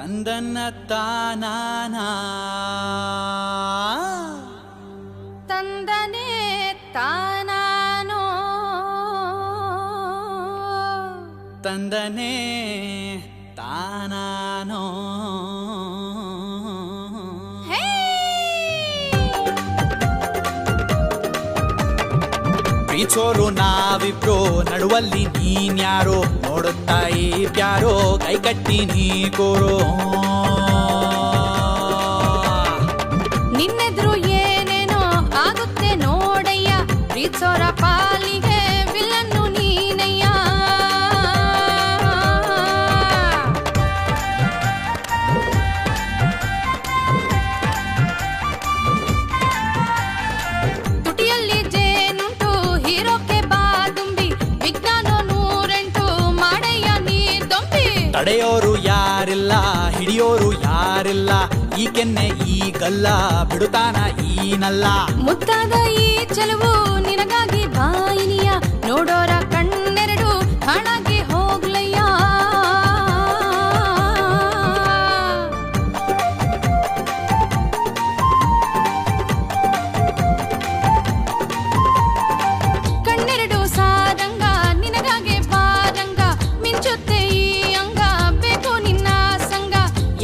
ತಂದನ್ನ ತಾನಾನ ತಂದನೆ ತಾನಾನೋ ತಂದನೆ ತಾನಾನೋ ಪ್ರೀಚೋರು ನಾವಿಬ್ರು ನಡುವಲ್ಲಿ ನೀನ್ಯಾರೋ ನೋಡುತ್ತಾ ಈ ಪ್ಯಾರೋ ಕೈ ಕಟ್ಟಿ ನೀ ಕೋರೋ ನಿನ್ನೆದ್ರು ಏನೇನೋ ಆಗುತ್ತೆ ನೋಡಯ್ಯ ಪ್ರೀಚೋರ ಪಾಲಿಗೆ ವಿಲನ್ನು ನೀನಯ್ಯ ತುಟಿಯಲ್ಲಿ ಜೇನುಂಟು ಹೀರೋಕ್ಕೆ ಬಾದುಂಬಿ ವಿಜ್ಞಾನ 108 ಮಾಡಯ್ಯ ನೀ ದೊಂಬಿ ತಡೆಯೋರು ಯಾರಿಲ್ಲ ಹಿಡಿಯೋರು ಯಾರಿಲ್ಲ ಈ ಕೆನ್ನೆ ಈಗಲ್ಲ ಬಿಡುತ್ತಾನ ಈನಲ್ಲ ಮುತ್ತಾದ ಈ ಚೆಲುವು ನಿನಗಾಗಿ ಬಾಯಿನಿಯ ನೋಡೋರ ಕಣ್ಣೆರಡು ಹಾಳಾಗಿ ಹೋಗ್ಲಯ್ಯ ಕಣ್ಣೆರಡು ಸಾರಂಗ ನಿನಗಾಗಿ ಬಾರಂಗ ಮಿಂಚುತ್ತೆ ಈ ಅಂಗ ಬೇಕು ನಿನ್ನ ಸಂಗ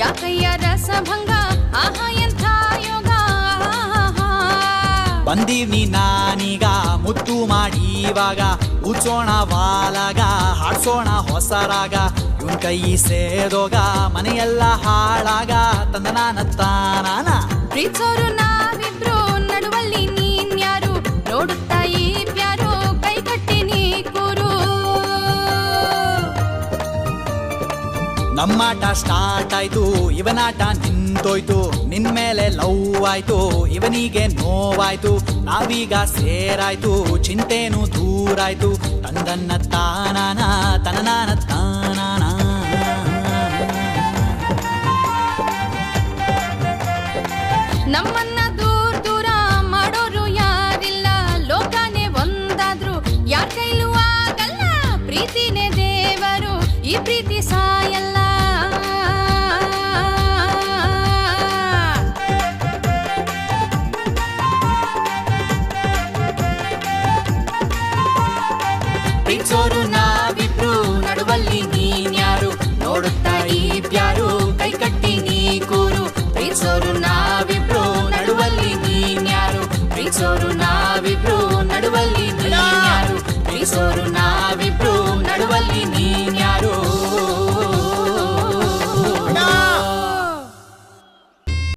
ಯಾಕಯ್ಯ ರಸಭಂಗ ಆಹಾ ಎಂಥ ಯೋಗ ಬಂದೀನಿ ನಾನೀಗ ಮುತ್ತು ಮಾಡೀವಾಗ ಉಚ್ಚೋಣ ವಾಲಾಗ ಹಾಡ್ಸೋಣ ಹೊಸರಾಗ ಇವನ್ ಕೈ ಸೇದೋಗ ಮನೆಯೆಲ್ಲ ಹಾಳಾಗ ತಂದನಾನ ಪ್ರೀಚೋರು ನಾವಿಬ್ರು ನಡುವಲ್ಲಿ ನೀನ್ಯಾರು ನೋಡುತ್ತಾ ಈ ಪ್ಯಾರು ಕೈ ಕಟ್ಟಿ ನೀ ಕೂರು ನಮ್ಮಾಟ ಸ್ಟಾರ್ಟ್ ಆಯ್ತು ಇವನಾಟ ನಿಂತೋಯ್ತು ನಿನ್ ಮೇಲೆ ಲವ್ ಆಯ್ತು ಇವನಿಗೆ ನೋವಾಯ್ತು ನಾವೀಗ ಸೇರಾಯ್ತು ಚಿಂತೆನು ದೂರಾಯ್ತು ತಂದನ್ನ ತಾನಾನ ತನನಾನ ತಾನಾನ ನಮ್ಮನ್ನ ದೂರ ದೂರ ಮಾಡೋರು ಯಾರಿಲ್ಲ ಲೋಕನೇ ಒಂದಾದ್ರು ಯಾರ ಕೈಲೂ ಆಗಲ್ಲ ಪ್ರೀತಿನೇ ದೇವರು ಈ ಪ್ರೀತಿ